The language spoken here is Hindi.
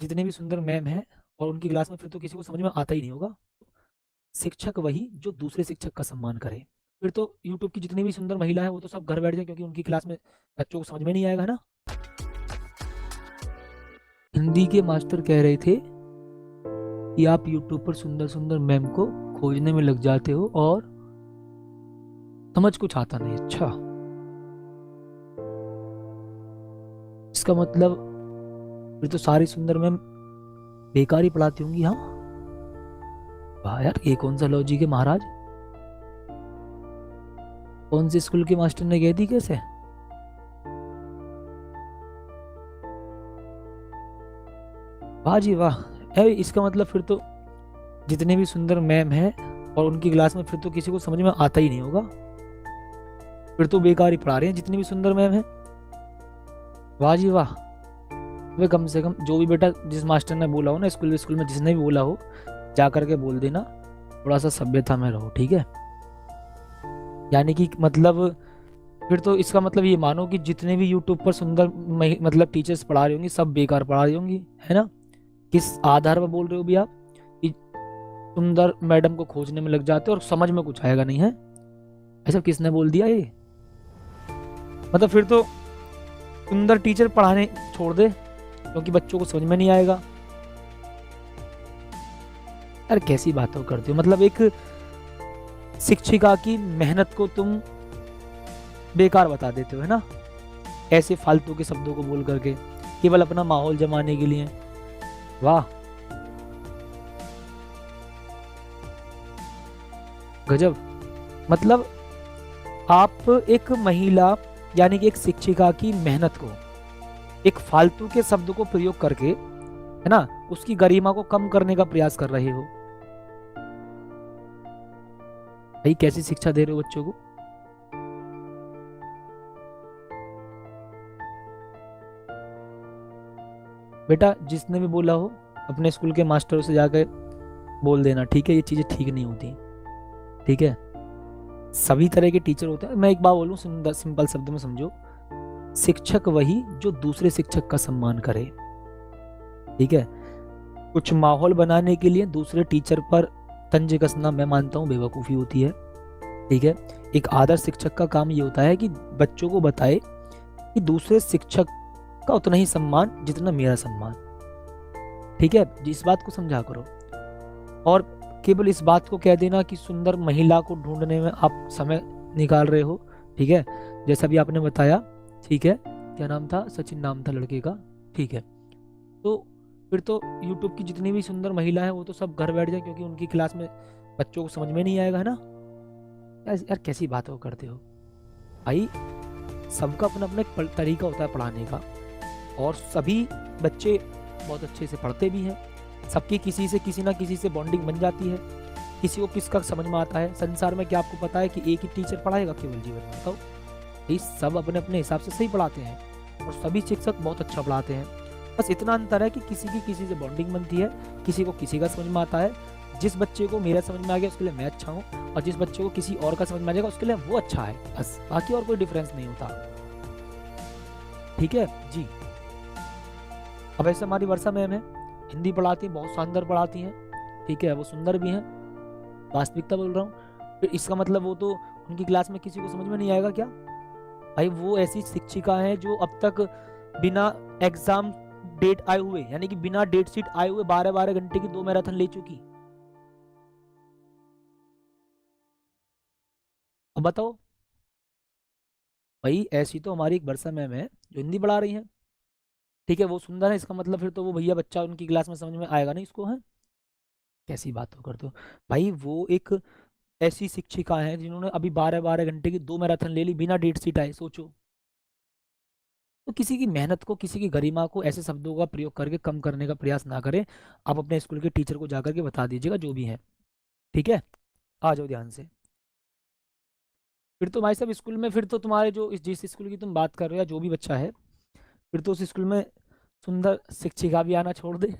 जितने भी सुंदर मैम हैं और उनकी क्लास में फिर तो किसी को समझ में आता ही नहीं होगा। शिक्षक वही जो दूसरे शिक्षक का सम्मान करे। फिर तो यूट्यूब की जितनी भी सुंदर महिला है वो तो सब घर बैठ जाए, क्योंकि उनकी क्लास में बच्चों को समझ में नहीं आएगा, है ना। हिंदी के मास्टर कह रहे थे कि आप यूट्यूब पर सुंदर सुंदर मैम को खोजने में लग जाते हो और समझ कुछ आता नहीं। अच्छा, इसका मतलब फिर तो सारी सुंदर मैम बेकार ही पढ़ाती होंगी। हाँ, वाह यार, ये कौन सा लॉजिक है महाराज। कौन से स्कूल के मास्टर ने कह दी कैसे। वाह जी वाह। इसका मतलब फिर तो जितने भी सुंदर मैम हैं और उनकी क्लास में फिर तो किसी को समझ में आता ही नहीं होगा। फिर तो बेकार ही पढ़ा रहे हैं जितनी भी सुंदर मैम है। वाह जी वाह। वे कम से कम जो भी बेटा जिस मास्टर ने बोला हो ना, स्कूल स्कूल में जिसने भी बोला हो, जा करके बोल देना थोड़ा सा सभ्यता में रहो, ठीक है। यानी कि मतलब फिर तो इसका मतलब ये मानो कि जितने भी यूट्यूब पर सुंदर मतलब टीचर्स पढ़ा रही होंगी सब बेकार पढ़ा रही होंगी, है ना। किस आधार पर बोल रहे हो भी आप कि सुंदर मैडम को खोजने में लग जाते हो और समझ में कुछ आएगा नहीं, है। ऐसा किसने बोल दिया ये। मतलब फिर तो सुंदर टीचर पढ़ाने छोड़ दे, क्योंकि बच्चों को समझ में नहीं आएगा। यार कैसी बातों करते हो, मतलब एक शिक्षिका की मेहनत को तुम बेकार बता देते हो, है ना, ऐसे फालतू के शब्दों को बोल करके, केवल अपना माहौल जमाने के लिए। वाह, गजब। मतलब आप एक महिला यानी कि एक शिक्षिका की मेहनत को एक फालतू के शब्द को प्रयोग करके, है ना, उसकी गरिमा को कम करने का प्रयास कर रहे हो। भाई कैसी शिक्षा दे रहे हो बच्चों को। बेटा जिसने भी बोला हो अपने स्कूल के मास्टरों से जाकर बोल देना, ठीक है, ये चीजें ठीक नहीं होती, ठीक है। सभी तरह के टीचर होते हैं। मैं एक बात बोलूं, सिंपल शब्द में समझो, शिक्षक वही जो दूसरे शिक्षक का सम्मान करे, ठीक है। कुछ माहौल बनाने के लिए दूसरे टीचर पर तंज कसना मैं मानता हूँ बेवकूफ़ी होती है, ठीक है। एक आदर्श शिक्षक का काम ये होता है कि बच्चों को बताए कि दूसरे शिक्षक का उतना ही सम्मान जितना मेरा सम्मान, ठीक है। इस बात को समझा करो। और केवल इस बात को कह देना कि सुंदर महिला को ढूंढने में आप समय निकाल रहे हो, ठीक है, जैसा भी आपने बताया, ठीक है। क्या नाम था, सचिन नाम था लड़के का, ठीक है। तो फिर तो यूट्यूब की जितनी भी सुंदर महिला है वो तो सब घर बैठ जाए, क्योंकि उनकी क्लास में बच्चों को समझ में नहीं आएगा, है ना। यार कैसी बात हो करते हो भाई। सबका अपना अपना एक तरीका होता है पढ़ाने का, और सभी बच्चे बहुत अच्छे से पढ़ते भी हैं। सबकी किसी से किसी ना किसी से बॉन्डिंग बन जाती है। किसी को किसका समझ में आता है। संसार में क्या आपको पता है कि एक ही टीचर पढ़ाएगा केवल जीवन में, बताओ। ये सब अपने अपने हिसाब से सही पढ़ाते हैं और सभी शिक्षक बहुत अच्छा पढ़ाते हैं। बस इतना अंतर है कि किसी की किसी से बॉन्डिंग बनती है, किसी को किसी का समझ में आता है। जिस बच्चे को मेरा समझ में आ गया उसके लिए मैं अच्छा हूँ, और जिस बच्चे को किसी और का समझ में आ जाएगा उसके लिए वो अच्छा है, बस। बाकी और कोई डिफरेंस नहीं होता, ठीक है जी। अब ऐसे हमारी वर्षा मैम है, हिंदी पढ़ाती हैं, बहुत शानदार पढ़ाती हैं, ठीक है, वो सुंदर भी हैं, वास्तविकता बोल रहा हूँ। फिर इसका मतलब वो तो उनकी क्लास में किसी को समझ में नहीं आएगा क्या। भाई वो ऐसी शिक्षिका है जो अब तक बिना एग्जाम डेट आए हुए, यानी कि बिना डेट शीट आए हुए 12-12 घंटे की 2 मैराथन ले चुकी। अब बताओ। भाई ऐसी तो हमारी एक वर्षा मैम है जो हिंदी पढ़ा रही है, ठीक है, वो सुंदर है, इसका मतलब फिर तो वो भैया बच्चा उनकी क्लास में समझ में आएगा नहीं इसको, है। कैसी बात हो करते हो भाई। वो एक ऐसी शिक्षिका हैं जिन्होंने अभी 12-12 घंटे की 2 मैराथन ले ली बिना डेट शीट आए, सोचो। तो किसी की मेहनत को, किसी की गरिमा को ऐसे शब्दों का प्रयोग करके कम करने का प्रयास ना करें। आप अपने स्कूल के टीचर को जाकर के बता दीजिएगा जो भी है, ठीक है। आ जाओ ध्यान से। फिर तो भाई साहब स्कूल में फिर तो तुम्हारे जो जिस स्कूल की तुम बात कर रहे हो या जो भी बच्चा है, फिर तो उस स्कूल में सुंदर शिक्षिका भी आना छोड़ दे।